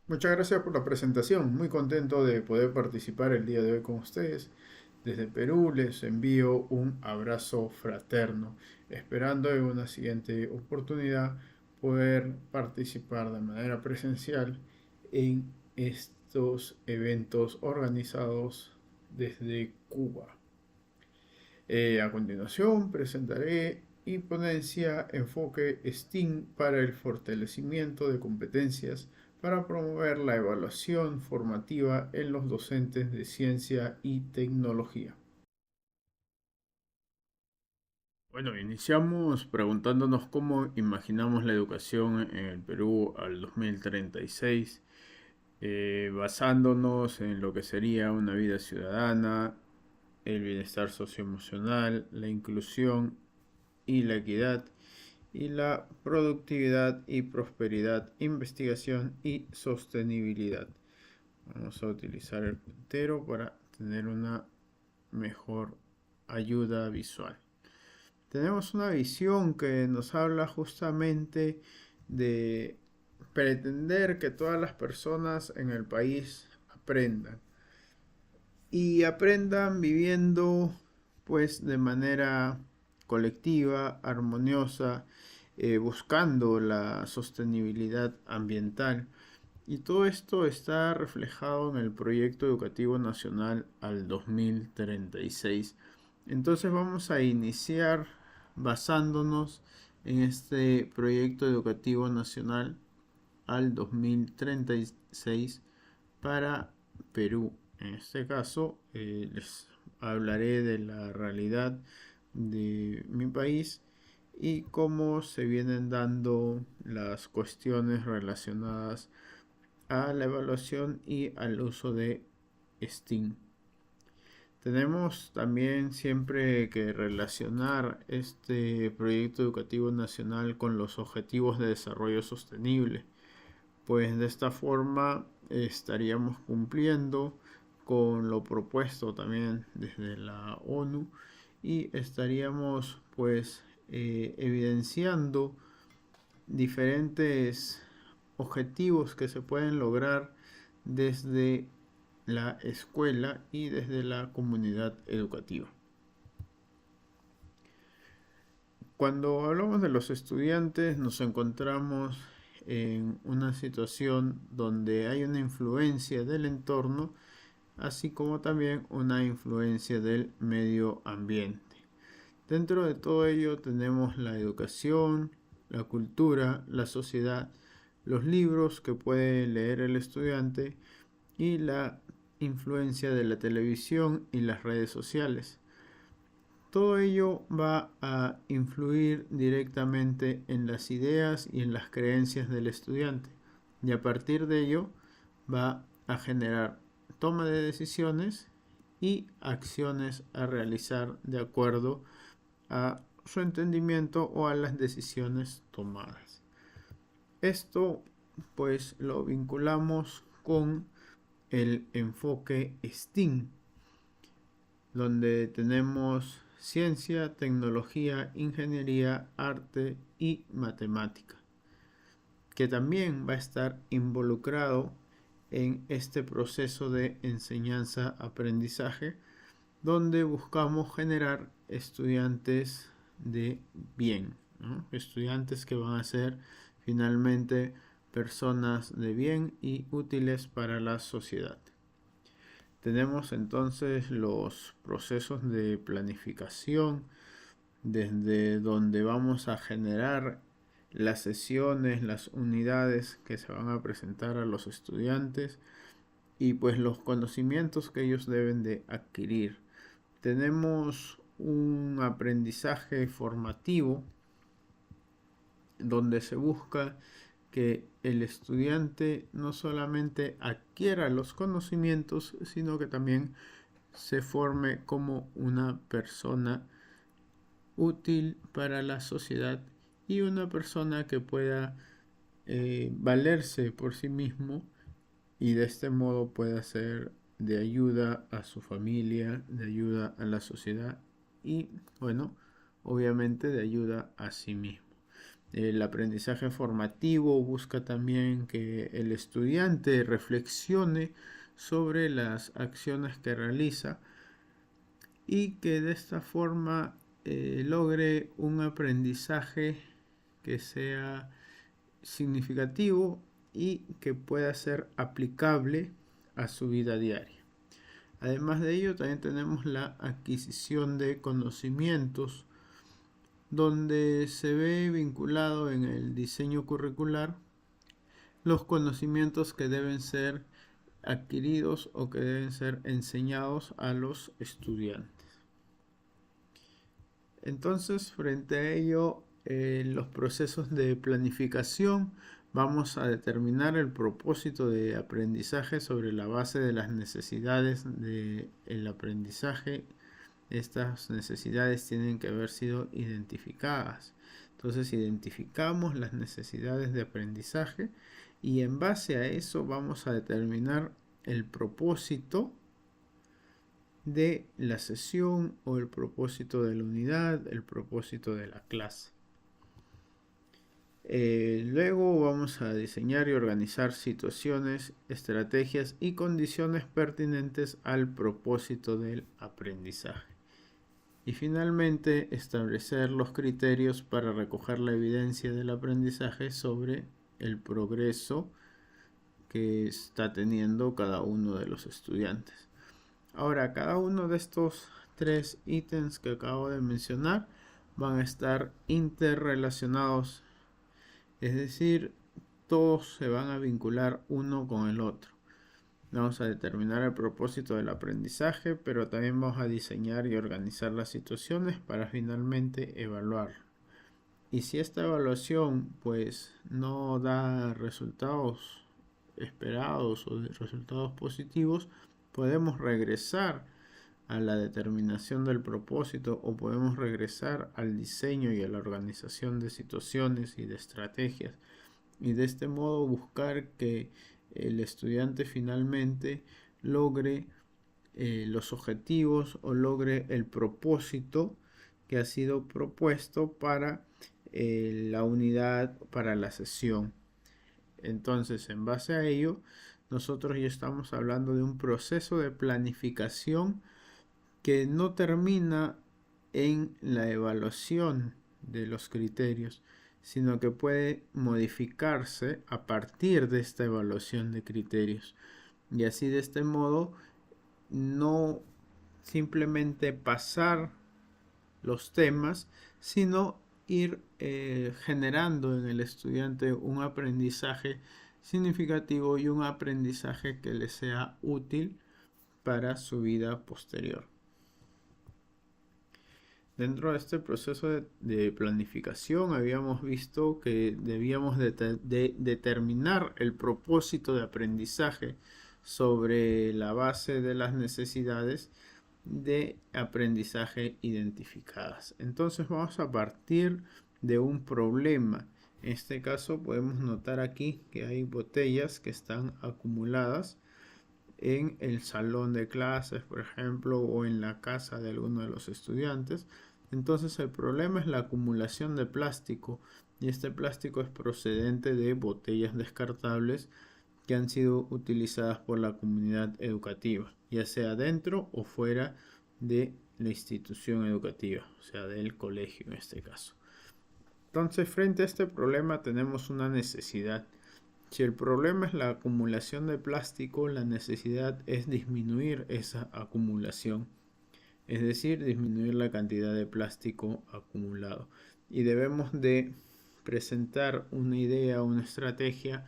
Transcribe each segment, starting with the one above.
Muchas gracias por la presentación. Muy contento de poder participar el día de hoy con ustedes. Desde Perú les envío un abrazo fraterno, esperando en una siguiente oportunidad poder participar de manera presencial en estos eventos organizados desde Cuba. A continuación presentaré y ponencia enfoque STEAM para el fortalecimiento de competencias para promover la evaluación formativa en los docentes de ciencia y tecnología. Bueno, iniciamos preguntándonos cómo imaginamos la educación en el Perú al 2036, basándonos en lo que sería una vida ciudadana, el bienestar socioemocional, la inclusión y la equidad, y la productividad y prosperidad, investigación y sostenibilidad. Vamos a utilizar el puntero para tener una mejor ayuda visual. Tenemos una visión que nos habla justamente de pretender que todas las personas en el país aprendan y aprendan viviendo pues de manera colectiva, armoniosa, buscando la sostenibilidad ambiental. Y todo esto está reflejado en el Proyecto Educativo Nacional al 2036. Entonces vamos a iniciar basándonos en este Proyecto Educativo Nacional al 2036 para Perú. En este caso, les hablaré de la realidad de mi país y cómo se vienen dando las cuestiones relacionadas a la evaluación y al uso de STEAM. Tenemos también siempre que relacionar este proyecto educativo nacional con los objetivos de desarrollo sostenible, pues de esta forma estaríamos cumpliendo con lo propuesto también desde la ONU y estaríamos pues evidenciando diferentes objetivos que se pueden lograr desde la escuela y desde la comunidad educativa. Cuando hablamos de los estudiantes nos encontramos en una situación donde hay una influencia del entorno, así como también una influencia del medio ambiente. Dentro de todo ello tenemos la educación, la cultura, la sociedad, los libros que puede leer el estudiante y la influencia de la televisión y las redes sociales. Todo ello va a influir directamente en las ideas y en las creencias del estudiante y a partir de ello va a generar toma de decisiones y acciones a realizar de acuerdo a su entendimiento o a las decisiones tomadas. Esto pues lo vinculamos con el enfoque STEAM, donde tenemos ciencia, tecnología, ingeniería, arte y matemática, que también va a estar involucrado en este proceso de enseñanza-aprendizaje, donde buscamos generar estudiantes de bien, ¿no? Estudiantes que van a ser finalmente personas de bien y útiles para la sociedad. Tenemos entonces los procesos de planificación, desde donde vamos a generar las sesiones, las unidades que se van a presentar a los estudiantes y pues los conocimientos que ellos deben de adquirir. Tenemos un aprendizaje formativo donde se busca que el estudiante no solamente adquiera los conocimientos, sino que también se forme como una persona útil para la sociedad y una persona que pueda valerse por sí mismo y de este modo pueda ser de ayuda a su familia, de ayuda a la sociedad y bueno, obviamente de ayuda a sí mismo. El aprendizaje formativo busca también que el estudiante reflexione sobre las acciones que realiza y que de esta forma logre un aprendizaje que sea significativo y que pueda ser aplicable a su vida diaria. Además de ello, también tenemos la adquisición de conocimientos, donde se ve vinculado en el diseño curricular los conocimientos que deben ser adquiridos o que deben ser enseñados a los estudiantes. Entonces, frente a ello, en los procesos de planificación vamos a determinar el propósito de aprendizaje sobre la base de las necesidades del aprendizaje. Estas necesidades tienen que haber sido identificadas. Entonces identificamos las necesidades de aprendizaje y en base a eso vamos a determinar el propósito de la sesión o el propósito de la unidad, el propósito de la clase. Luego vamos a diseñar y organizar situaciones, estrategias y condiciones pertinentes al propósito del aprendizaje. Y finalmente establecer los criterios para recoger la evidencia del aprendizaje sobre el progreso que está teniendo cada uno de los estudiantes. Ahora, cada uno de estos 3 ítems que acabo de mencionar van a estar interrelacionados, es decir, todos se van a vincular uno con el otro. Vamos a determinar el propósito del aprendizaje, pero también vamos a diseñar y organizar las situaciones para finalmente evaluar. Y si esta evaluación pues no da resultados esperados o resultados positivos, podemos regresar a la determinación del propósito o podemos regresar al diseño y a la organización de situaciones y de estrategias y de este modo buscar que el estudiante finalmente logre los objetivos o logre el propósito que ha sido propuesto para la unidad, para la sesión. Entonces, en base a ello, nosotros ya estamos hablando de un proceso de planificación que no termina en la evaluación de los criterios, sino que puede modificarse a partir de esta evaluación de criterios. Y así de este modo, no simplemente pasar los temas, sino ir generando en el estudiante un aprendizaje significativo y un aprendizaje que le sea útil para su vida posterior. Dentro de este proceso de planificación habíamos visto que debíamos de determinar el propósito de aprendizaje sobre la base de las necesidades de aprendizaje identificadas. Entonces vamos a partir de un problema. En este caso podemos notar aquí que hay botellas que están acumuladas en el salón de clases, por ejemplo, o en la casa de alguno de los estudiantes. Entonces el problema es la acumulación de plástico y este plástico es procedente de botellas descartables que han sido utilizadas por la comunidad educativa, ya sea dentro o fuera de la institución educativa, o sea, del colegio en este caso. Entonces, frente a este problema tenemos una necesidad. Si el problema es la acumulación de plástico, la necesidad es disminuir esa acumulación, es decir, disminuir la cantidad de plástico acumulado. Y debemos de presentar una idea, una estrategia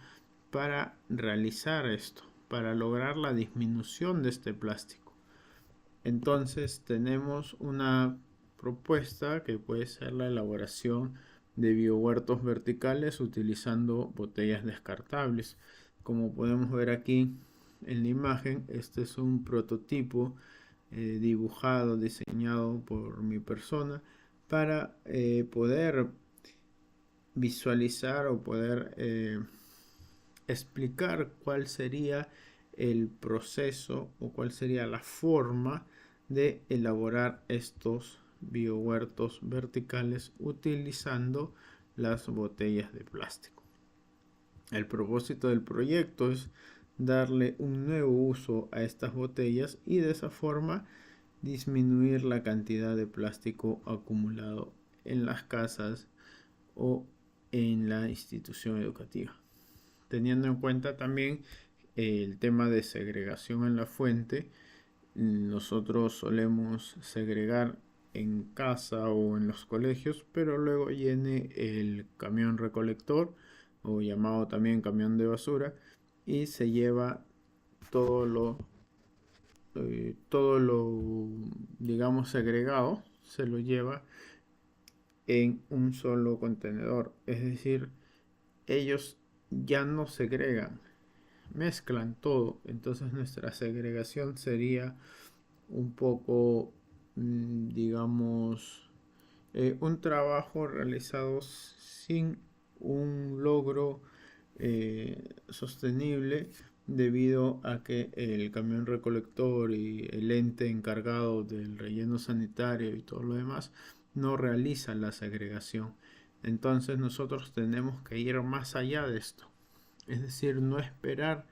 para realizar esto, para lograr la disminución de este plástico. Entonces tenemos una propuesta que puede ser la elaboración de biohuertos verticales utilizando botellas descartables. Como podemos ver aquí en la imagen, este es un prototipo dibujado, diseñado por mi persona para poder visualizar o poder explicar cuál sería el proceso o cuál sería la forma de elaborar estos biohuertos verticales utilizando las botellas de plástico. El propósito del proyecto es darle un nuevo uso a estas botellas y de esa forma disminuir la cantidad de plástico acumulado en las casas o en la institución educativa. Teniendo en cuenta también el tema de segregación en la fuente, nosotros solemos segregar en casa o en los colegios, pero luego viene el camión recolector o llamado también camión de basura y se lleva todo lo digamos segregado, se lo lleva en un solo contenedor. Es decir, ellos ya no segregan, mezclan todo. Entonces nuestra segregación sería un poco, digamos, un trabajo realizado sin un logro sostenible, debido a que el camión recolector y el ente encargado del relleno sanitario y todo lo demás no realiza la segregación. Entonces nosotros tenemos que ir más allá de esto, es decir, no esperar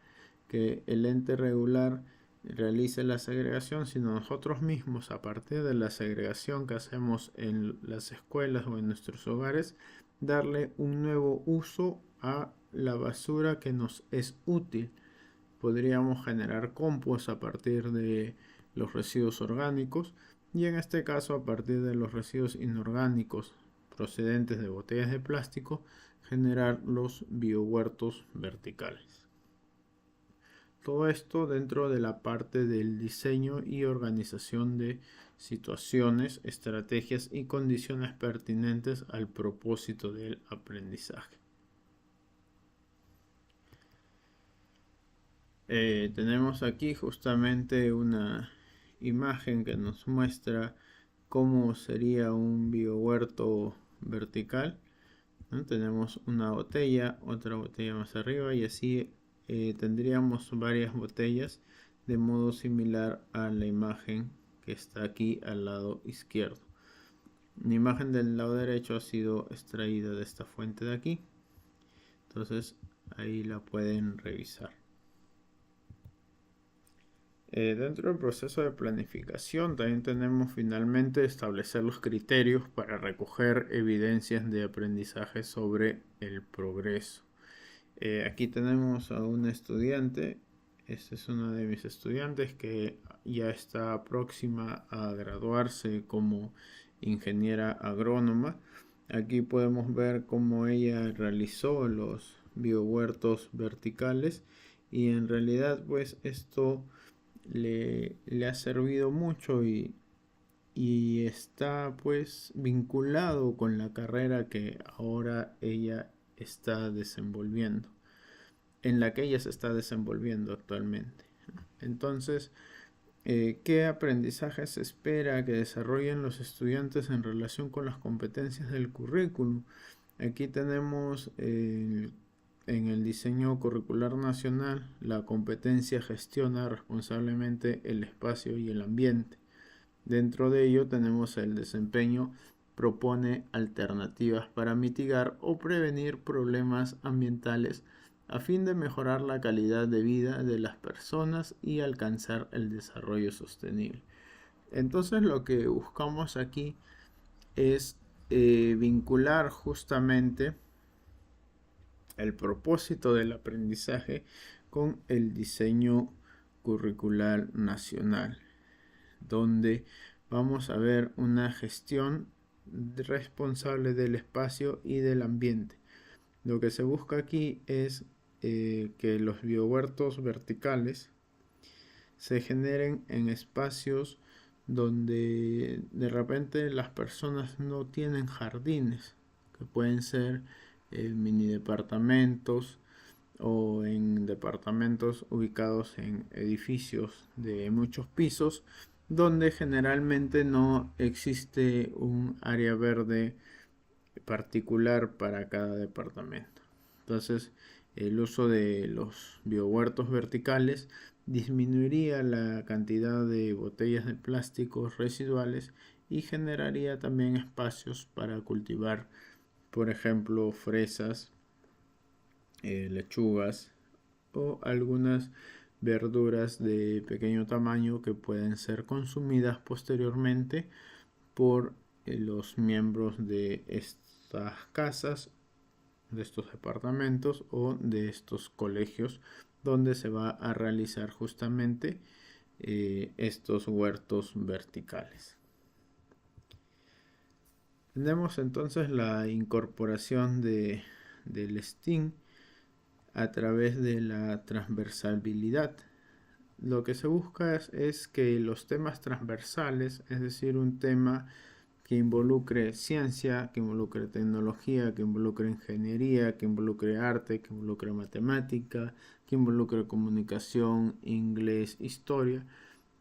que el ente regular realice la segregación, sino nosotros mismos, a partir de la segregación que hacemos en las escuelas o en nuestros hogares, darle un nuevo uso a la basura que nos es útil. Podríamos generar compost a partir de los residuos orgánicos y en este caso a partir de los residuos inorgánicos procedentes de botellas de plástico generar los biohuertos verticales. Todo esto dentro de la parte del diseño y organización de situaciones, estrategias y condiciones pertinentes al propósito del aprendizaje. Tenemos aquí justamente una imagen que nos muestra cómo sería un biohuerto vertical, ¿no? Tenemos una botella, otra botella más arriba y así tendríamos varias botellas de modo similar a la imagen que está aquí al lado izquierdo. La imagen del lado derecho ha sido extraída de esta fuente de aquí, entonces ahí la pueden revisar. Dentro del proceso de planificación también tenemos finalmente establecer los criterios para recoger evidencias de aprendizaje sobre el progreso. Aquí tenemos a una estudiante, esta es una de mis estudiantes que ya está próxima a graduarse como ingeniera agrónoma. Aquí podemos ver cómo ella realizó los biohuertos verticales y en realidad pues esto le ha servido mucho y está pues vinculado con la carrera que ahora ella está desenvolviendo, en la que ella se está desenvolviendo actualmente. Entonces, ¿qué aprendizaje se espera que desarrollen los estudiantes en relación con las competencias del currículum? Aquí tenemos en el diseño curricular nacional la competencia gestiona responsablemente el espacio y el ambiente. Dentro de ello tenemos el desempeño propone alternativas para mitigar o prevenir problemas ambientales a fin de mejorar la calidad de vida de las personas y alcanzar el desarrollo sostenible. Entonces lo que buscamos aquí es vincular justamente el propósito del aprendizaje con el diseño curricular nacional, donde vamos a ver una gestión responsable del espacio y del ambiente. Lo que se busca aquí es que los biohuertos verticales se generen en espacios donde de repente las personas no tienen jardines, que pueden ser mini departamentos o en departamentos ubicados en edificios de muchos pisos, donde generalmente no existe un área verde particular para cada departamento. Entonces, el uso de los biohuertos verticales disminuiría la cantidad de botellas de plásticos residuales y generaría también espacios para cultivar por ejemplo, fresas, lechugas o algunas verduras de pequeño tamaño que pueden ser consumidas posteriormente por los miembros de estas casas, de estos departamentos o de estos colegios donde se va a realizar justamente estos huertos verticales. Tenemos entonces la incorporación del STEAM a través de la transversalidad. Lo que se busca es que los temas transversales, es decir, un tema que involucre ciencia, que involucre tecnología, que involucre ingeniería, que involucre arte, que involucre matemática, que involucre comunicación, inglés, historia,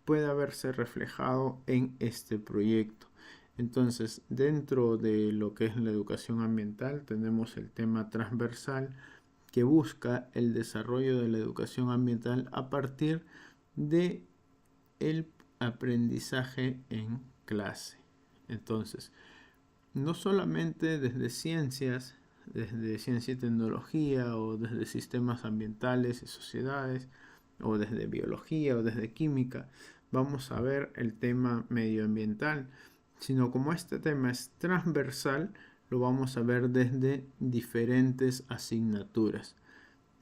pueda verse reflejado en este proyecto. Entonces, dentro de lo que es la educación ambiental, tenemos el tema transversal que busca el desarrollo de la educación ambiental a partir de el aprendizaje en clase. Entonces, no solamente desde ciencia y tecnología, o desde sistemas ambientales y sociedades, o desde biología o desde química, vamos a ver el tema medioambiental, sino como este tema es transversal, lo vamos a ver desde diferentes asignaturas.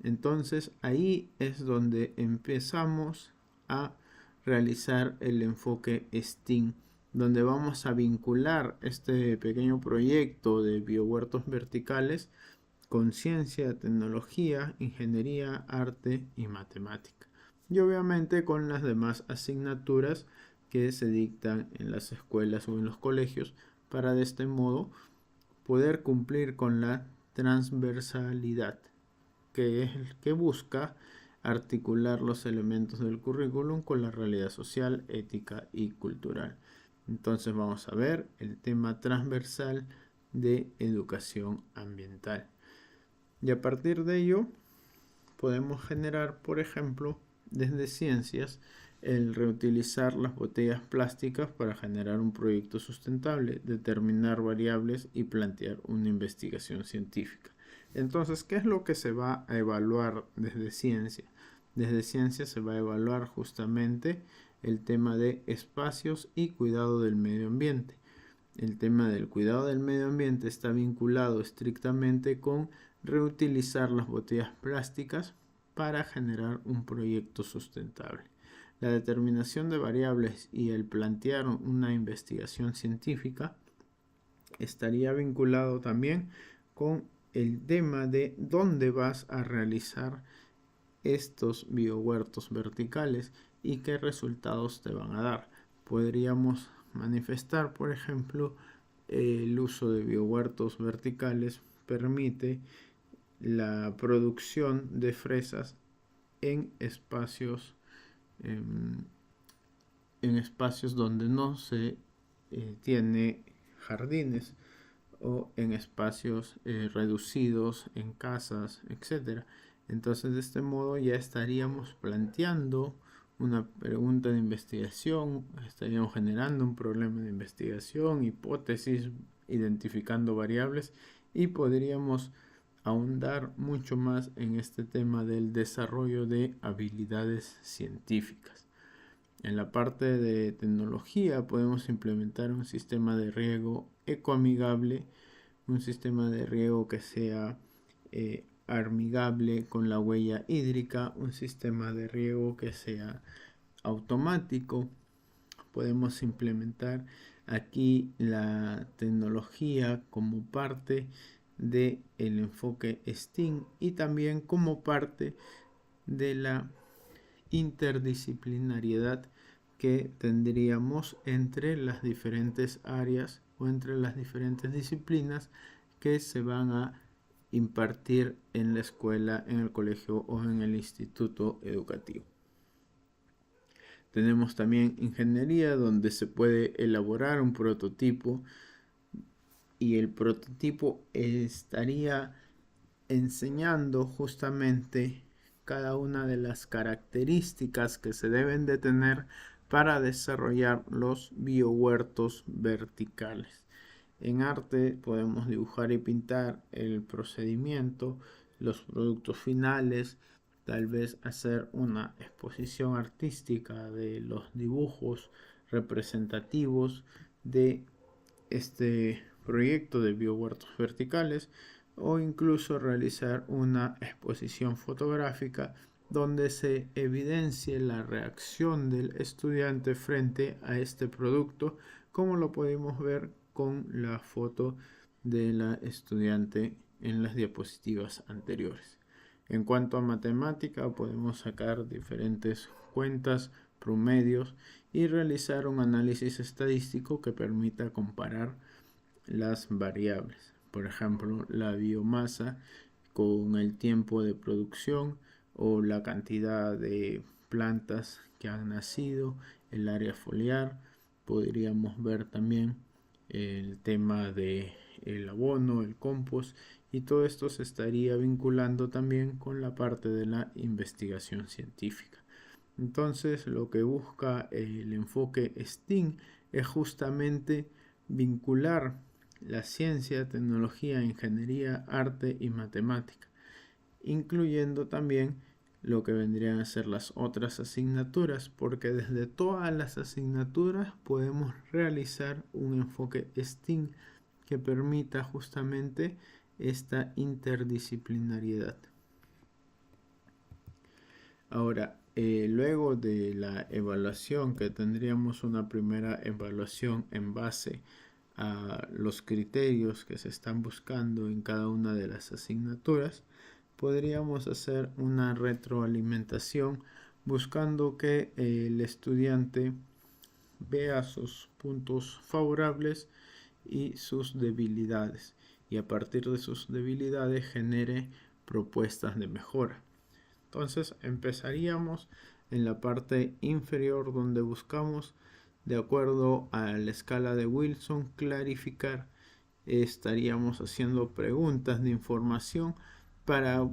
Entonces ahí es donde empezamos a realizar el enfoque STEAM, donde vamos a vincular este pequeño proyecto de biohuertos verticales con ciencia, tecnología, ingeniería, arte y matemática. Y obviamente con las demás asignaturas que se dictan en las escuelas o en los colegios para de este modo poder cumplir con la transversalidad, que es el que busca articular los elementos del currículum con la realidad social, ética y cultural. Entonces vamos a ver el tema transversal de educación ambiental. Y a partir de ello podemos generar, por ejemplo, desde ciencias, el reutilizar las botellas plásticas para generar un proyecto sustentable, determinar variables y plantear una investigación científica. Entonces, ¿qué es lo que se va a evaluar desde ciencia? Desde ciencia se va a evaluar justamente el tema de espacios y cuidado del medio ambiente. El tema del cuidado del medio ambiente está vinculado estrictamente con reutilizar las botellas plásticas para generar un proyecto sustentable. La determinación de variables y el plantear una investigación científica estaría vinculado también con el tema de dónde vas a realizar estos biohuertos verticales y qué resultados te van a dar. Podríamos manifestar, por ejemplo, el uso de biohuertos verticales permite la producción de fresas en espacios donde no se tiene jardines, o en espacios reducidos, en casas, etcétera. Entonces, de este modo ya estaríamos planteando una pregunta de investigación, estaríamos generando un problema de investigación, hipótesis, identificando variables, y podríamos ahondar mucho más en este tema del desarrollo de habilidades científicas. En la parte de tecnología podemos implementar un sistema de riego ecoamigable, un sistema de riego que sea amigable con la huella hídrica, un sistema de riego que sea automático. Podemos implementar aquí la tecnología como parte del enfoque STEAM y también como parte de la interdisciplinariedad que tendríamos entre las diferentes áreas o entre las diferentes disciplinas que se van a impartir en la escuela, en el colegio o en el instituto educativo. Tenemos también ingeniería, donde se puede elaborar un prototipo, y el prototipo estaría enseñando justamente cada una de las características que se deben de tener para desarrollar los biohuertos verticales. En arte podemos dibujar y pintar el procedimiento, los productos finales, tal vez hacer una exposición artística de los dibujos representativos de este proyecto de biohuertos verticales, o incluso realizar una exposición fotográfica donde se evidencie la reacción del estudiante frente a este producto, como lo podemos ver con la foto de la estudiante en las diapositivas anteriores. En cuanto a matemática, podemos sacar diferentes cuentas, promedios y realizar un análisis estadístico que permita comparar las variables. Por ejemplo, la biomasa con el tiempo de producción o la cantidad de plantas que han nacido, el área foliar. Podríamos ver también el tema de el abono, el compost, y todo esto se estaría vinculando también con la parte de la investigación científica. Entonces, lo que busca el enfoque STEAM es justamente vincular la ciencia, tecnología, ingeniería, arte y matemática, incluyendo también lo que vendrían a ser las otras asignaturas, porque desde todas las asignaturas podemos realizar un enfoque STEAM que permita justamente esta interdisciplinariedad. Ahora, luego de la evaluación, que tendríamos una primera evaluación en base a los criterios que se están buscando en cada una de las asignaturas, podríamos hacer una retroalimentación buscando que el estudiante vea sus puntos favorables y sus debilidades, y a partir de sus debilidades genere propuestas de mejora. Entonces empezaríamos en la parte inferior, donde buscamos, de acuerdo a la escala de Wilson, clarificar. Estaríamos haciendo preguntas de información para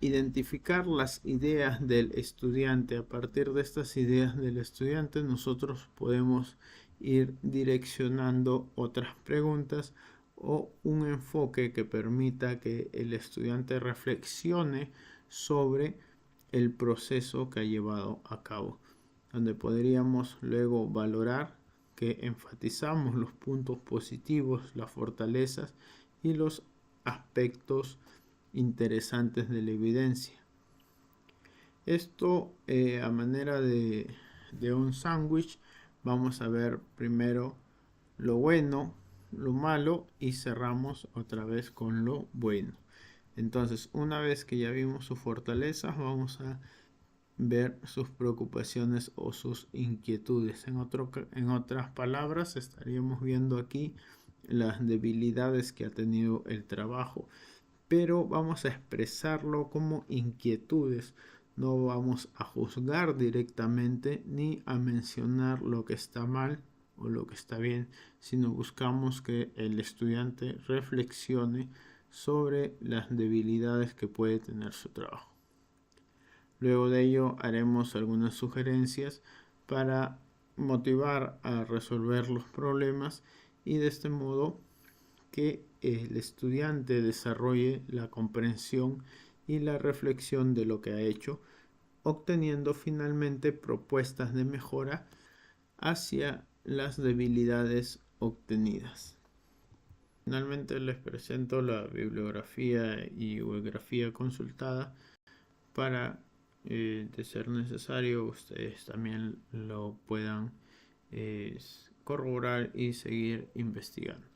identificar las ideas del estudiante. A partir de estas ideas del estudiante, nosotros podemos ir direccionando otras preguntas o un enfoque que permita que el estudiante reflexione sobre el proceso que ha llevado a cabo, donde podríamos luego valorar que enfatizamos los puntos positivos, las fortalezas y los aspectos interesantes de la evidencia. Esto a manera de un sándwich. Vamos a ver primero lo bueno, lo malo, y cerramos otra vez con lo bueno. Entonces, una vez que ya vimos sus fortalezas, vamos a ver sus preocupaciones o sus inquietudes. En otras palabras, estaríamos viendo aquí las debilidades que ha tenido el trabajo, pero vamos a expresarlo como inquietudes. No vamos a juzgar directamente ni a mencionar lo que está mal o lo que está bien, sino buscamos que el estudiante reflexione sobre las debilidades que puede tener su trabajo. Luego de ello haremos algunas sugerencias para motivar a resolver los problemas, y de este modo que el estudiante desarrolle la comprensión y la reflexión de lo que ha hecho, obteniendo finalmente propuestas de mejora hacia las debilidades obtenidas. Finalmente les presento la bibliografía y bibliografía consultada para, de ser necesario, ustedes también lo puedan corroborar y seguir investigando.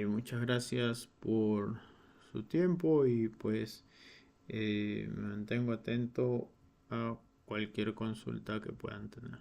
Muchas gracias por su tiempo, y pues me mantengo atento a cualquier consulta que puedan tener.